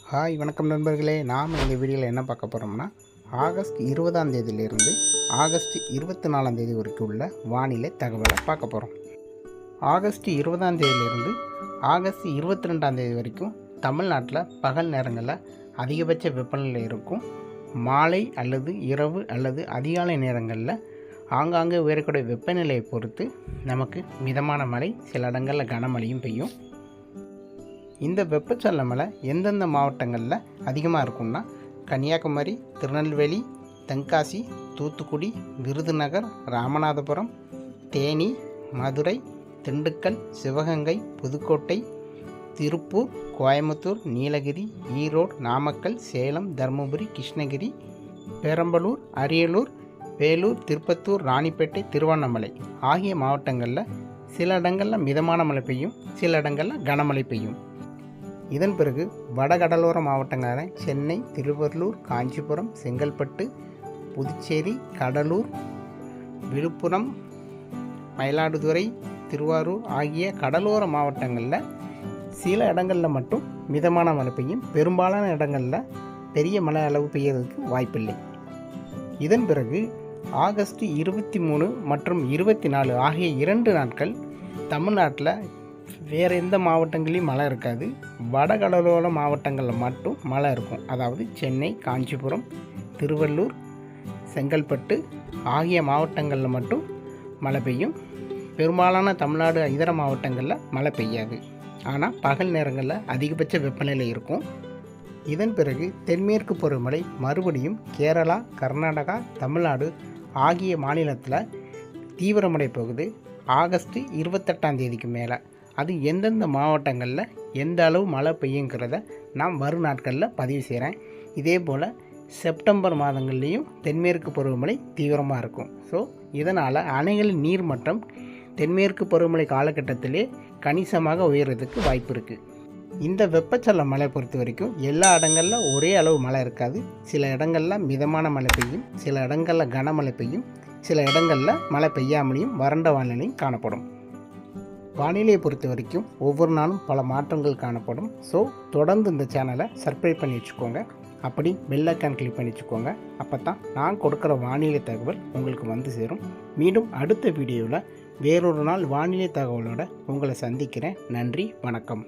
Hi வணக்கம் நண்பர்களே. நாம் இந்த வீடியோவில் என்ன பார்க்க போகிறோம்னா, ஆகஸ்ட் 20ஆம் தேதியிலிருந்து ஆகஸ்ட் 24ஆம் தேதி வரைக்கும் உள்ள வானிலை தகவலை பார்க்க போகிறோம். ஆகஸ்ட் 20ஆம் தேதியிலிருந்து ஆகஸ்ட் 22ஆம் தேதி வரைக்கும் தமிழ்நாட்டில் பகல் நேரங்களில் அதிகபட்ச வெப்பநிலை இருக்கும். மாலை அல்லது இரவு அல்லது அதிகாலை நேரங்களில் ஆங்காங்கே உயரக்கூடிய வெப்பநிலையை பொறுத்து நமக்கு மிதமான மழை, சில இடங்களில் கனமழையும் பெய்யும். இந்த வெப்பச்சலன மழை எந்தெந்த மாவட்டங்களில் அதிகமாக இருக்கும்னா, கன்னியாகுமரி, திருநெல்வேலி, தென்காசி, தூத்துக்குடி, விருதுநகர், ராமநாதபுரம், தேனி, மதுரை, திண்டுக்கல், சிவகங்கை, புதுக்கோட்டை, திருப்பூர், கோயம்புத்தூர், நீலகிரி, ஈரோடு, நாமக்கல், சேலம், தருமபுரி, கிருஷ்ணகிரி, பெரம்பலூர், அரியலூர், வேலூர், திருப்பத்தூர், ராணிப்பேட்டை, திருவண்ணாமலை ஆகிய மாவட்டங்களில் சில இடங்களில் மிதமான மழை பெய்யும், சில இடங்களில் கனமழை பெய்யும். இதன் பிறகு வடகடலோர மாவட்டங்களான சென்னை, திருவள்ளூர், காஞ்சிபுரம், செங்கல்பட்டு, புதுச்சேரி, கடலூர், விழுப்புரம், மயிலாடுதுறை, திருவாரூர் ஆகிய கடலோர மாவட்டங்களில் சில இடங்களில் மட்டும் மிதமான மழை பெய்யும். பெரும்பாலான இடங்களில் பெரிய மழை அளவு பெய்யறதுக்கு வாய்ப்பில்லை. இதன் பிறகு ஆகஸ்ட் 23 மற்றும் 24 ஆகிய 2 நாட்கள் தமிழ்நாட்டில் வேறு எந்த மாவட்டங்களையும் மழை இருக்காது. வடகடலோர மாவட்டங்களில் மட்டும் மழை இருக்கும். அதாவது சென்னை, காஞ்சிபுரம், திருவள்ளூர், செங்கல்பட்டு ஆகிய மாவட்டங்களில் மட்டும் மழை பெய்யும். பெரும்பாலான தமிழ்நாடு இதர மாவட்டங்களில் மழை பெய்யாது. ஆனால் பகல் நேரங்களில் அதிகபட்ச வெப்பநிலை இருக்கும். இதன் பிறகு தென்மேற்கு பருவமழை மறுபடியும் கேரளா, கர்நாடகா, தமிழ்நாடு ஆகிய மாநிலத்தில் தீவிரமடை போகுது. ஆகஸ்ட் 28ஆம் தேதிக்கு மேலே அது எந்தெந்த மாவட்டங்களில் எந்த அளவு மழை பெய்யுங்கிறத நான் வரும் நாட்களில் பதிவு செய்கிறேன். இதே போல் செப்டம்பர் மாதங்கள்லேயும் தென்மேற்கு பருவமழை தீவிரமாக இருக்கும். ஸோ இதனால் அணைகளின் நீர்மட்டம் தென்மேற்கு பருவமழை காலகட்டத்திலே கணிசமாக உயர்றதுக்கு வாய்ப்பு இருக்குது. இந்த வெப்பச்சலன மழை பொறுத்த வரைக்கும் எல்லா இடங்களில் ஒரே அளவு மழை இருக்காது. சில இடங்களில் மிதமான மழை பெய்யும், சில இடங்களில் கனமழை பெய்யும், சில இடங்களில் மழை பெய்யாமலையும் வறண்ட வானிலையும் காணப்படும். வானிலையை பொறுத்த வரைக்கும் ஒவ்வொரு நாளும் பல மாற்றங்கள் காணப்படும். ஸோ தொடர்ந்து இந்த சேனலை சப்ஸ்கிரைப் பண்ணி வச்சுக்கோங்க. அப்படி பெல் ஐக்கான் கிளிக் பண்ணி வச்சுக்கோங்க. அப்போ தான் நான் கொடுக்குற வானிலை தகவல் உங்களுக்கு வந்து சேரும். மீண்டும் அடுத்த வீடியோவில் வேறொரு நாள் வானிலை தகவலோடு உங்களை சந்திக்கிறேன். நன்றி, வணக்கம்.